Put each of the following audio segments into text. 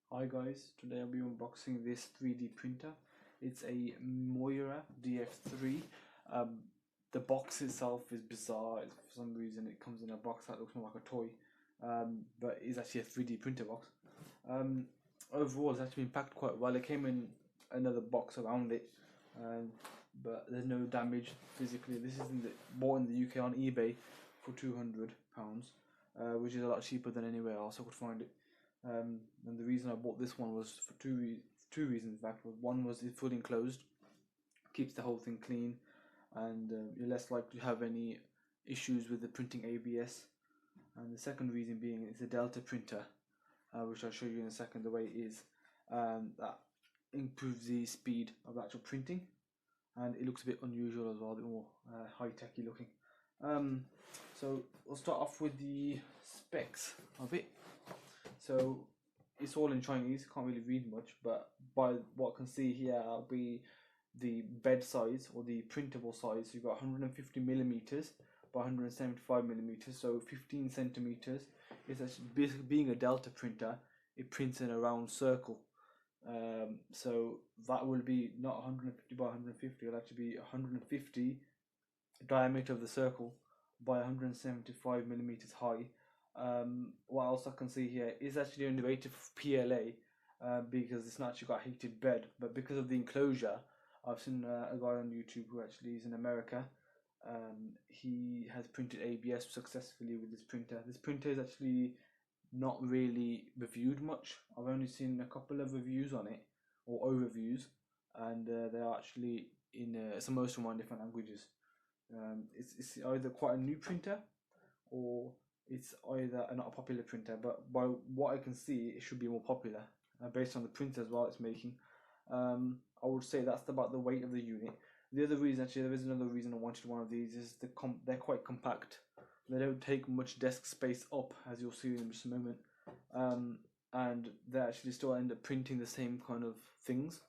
Hi guys, today I'll be unboxing this 3D printer. It's a MOIRA DF3. The box itself is bizarre. For some reason it comes in a box that looks more like a toy, but it's actually a 3D printer box. Overall it's actually been packed quite well. It came in another box around it, but there's no damage physically. This is bought in the UK on eBay for £200, which is a lot cheaper than anywhere else I could find it. And the reason I bought this one was for two reasons. In fact, one was it's fully enclosed, keeps the whole thing clean, and you're less likely to have any issues with the printing ABS. And the second reason being it's a Delta printer, which I'll show you in a second the way it is. That improves the speed of actual printing, and it looks a bit unusual as well, a bit more high-techy looking. So we'll start off with the specs of it. So it's all in Chinese, can't really read much, but by what I can see here, it'll be the bed size or the printable size. You've got 150 millimeters by 175 millimeters, so 15 centimeters. It's actually, basically being a Delta printer, it prints in a round circle. So that will be not 150 by 150, it'll actually be 150 diameter of the circle by 175 millimeters high. What else I can see here is actually underrated for PLA, because it's not actually got a heated bed, but because of the enclosure, I've seen a guy on YouTube who actually is in America. He has printed ABS successfully with this printer. This printer is actually not really reviewed much. I've only seen a couple of reviews on it, or overviews, and they are actually in most of them are in different languages. It's either quite a new printer, or it's either not a popular printer, but by what I can see, it should be more popular based on the print as well it's making. I would say that's about the weight of the unit. The other reason, actually, there is another reason I wanted one of these, is they're quite compact. They don't take much desk space up, as you'll see in just a moment, and they actually still end up printing the same kind of things.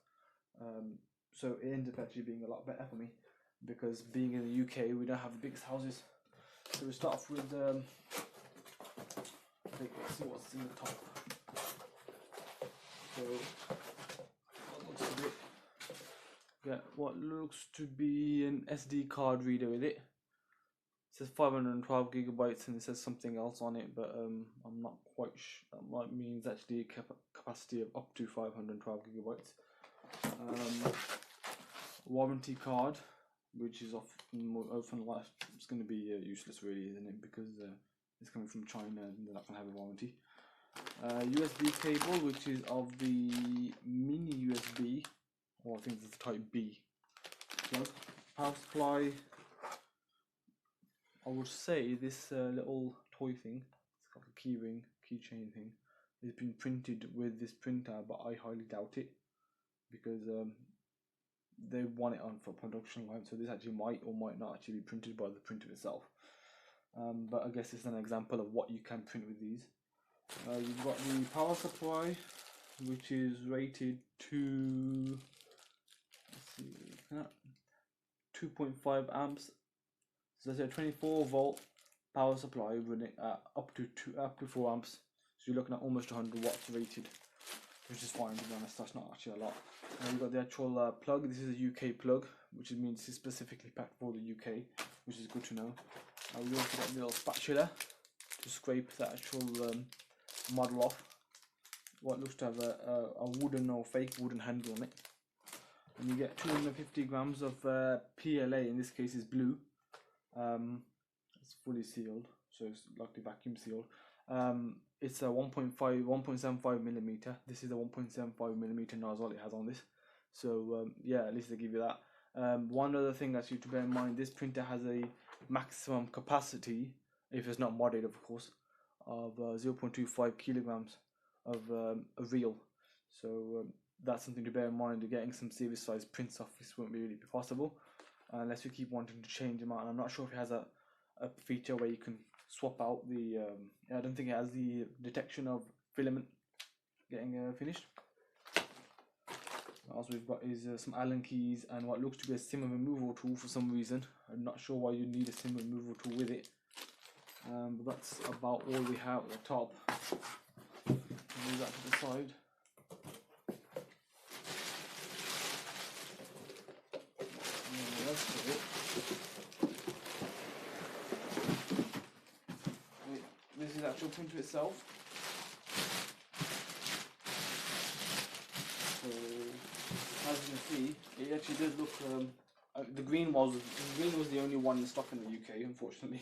So it ends up actually being a lot better for me, because being in the UK, we don't have the biggest houses. So we start off with let's see what's in the top. So get what looks to be an SD card reader with it. It says 512 gigabytes, and it says something else on it, but I'm not quite sure. That means actually a capacity of up to 512 gigabytes. Warranty card, which is often it's going to be useless, really, isn't it? Because it's coming from China and they're not going to have a warranty. USB cable, which is of the mini USB, or I think it's type B. Plug. Power supply. I would say this little toy thing, it's got a keychain thing, has been printed with this printer, but I highly doubt it, because they want it on for production line, so this actually might or might not actually be printed by the printer itself. But I guess it's an example of what you can print with these. You've got the power supply, which is rated to 2.5 amps. So that's a 24 volt power supply running up to 4 amps. So you're looking at almost 100 watts rated, which is fine, to be honest. That's not actually a lot. We've got the actual plug. This is a UK plug, which means it's specifically packed for the UK, which is good to know. We also got a little spatula to scrape the actual model off. What looks to have a wooden or fake wooden handle on it. And you get 250 grams of PLA. In this case, is blue. It's fully sealed, so it's likely vacuum sealed. It's a 1.75 millimeter. This is a 1.75 millimeter nozzle it has on this. So yeah, at least they give you that. One other thing actually to bear in mind: this printer has a maximum capacity, if it's not modded, of course, of 0.25 kilograms of reel. So that's something to bear in mind. Getting some serious size prints off this won't really be possible unless you keep wanting to change them out. And I'm not sure if it has a feature where you can swap out the I don't think it has the detection of filament getting finished. What else we've got is some Allen keys and what looks to be a SIM removal tool for some reason. I'm not sure why you need a SIM removal tool with it, but that's about all we have at the top. Move that to the side. actual printer itself. So as you can see, it actually does look. The green was the only one in stock in the UK. Unfortunately,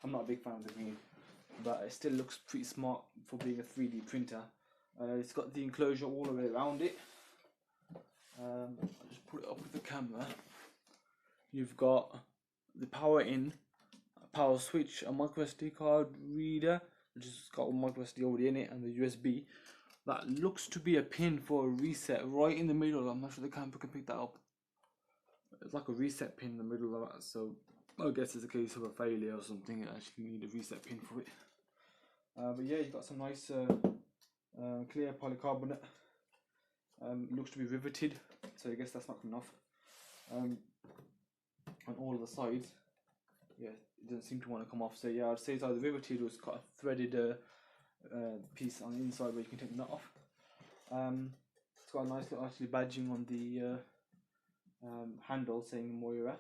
I'm not a big fan of the green, but it still looks pretty smart for being a 3D printer. It's got the enclosure all the way around it. I'll just put it up with the camera. You've got the power in, a power switch, a micro SD card reader, which has got a micro SD already in it, and the USB. That looks to be a pin for a reset right in the middle. I'm not sure the camera can pick that up. It's like a reset pin in the middle of that, so I guess it's a case of a failure or something. I actually need a reset pin for it. But yeah, you've got some nice clear polycarbonate. It looks to be riveted, so I guess that's not coming off. On all of the sides, yeah, it doesn't seem to want to come off. So yeah, I'd say it's either riveted or it's got a threaded piece on the inside where you can take the nut off. It's got a nice little actually badging on the handle saying MOIRA,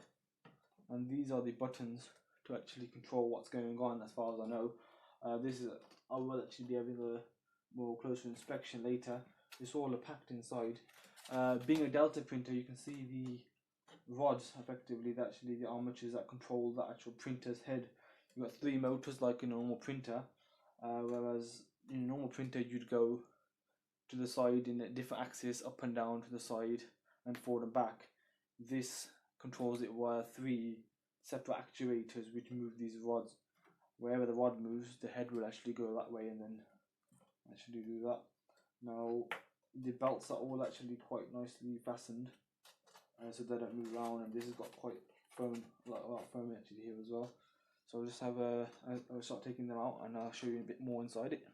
and these are the buttons to actually control what's going on. As far as I know, I will actually be having a more closer inspection later. It's all packed inside. Being a Delta printer, you can see the rods effectively, actually the armatures that control the actual printer's head. You've got 3 motors like in a normal printer, whereas in a normal printer you'd go to the side in a different axis, up and down to the side and forward and back. This controls it via 3 separate actuators which move these rods. Wherever the rod moves, the head will actually go that way and then actually do that. Now the belts are all actually quite nicely fastened, so they don't move around, and this has got quite foam, like a lot of foam actually here as well. So I'll just have I'll start taking them out and I'll show you a bit more inside it.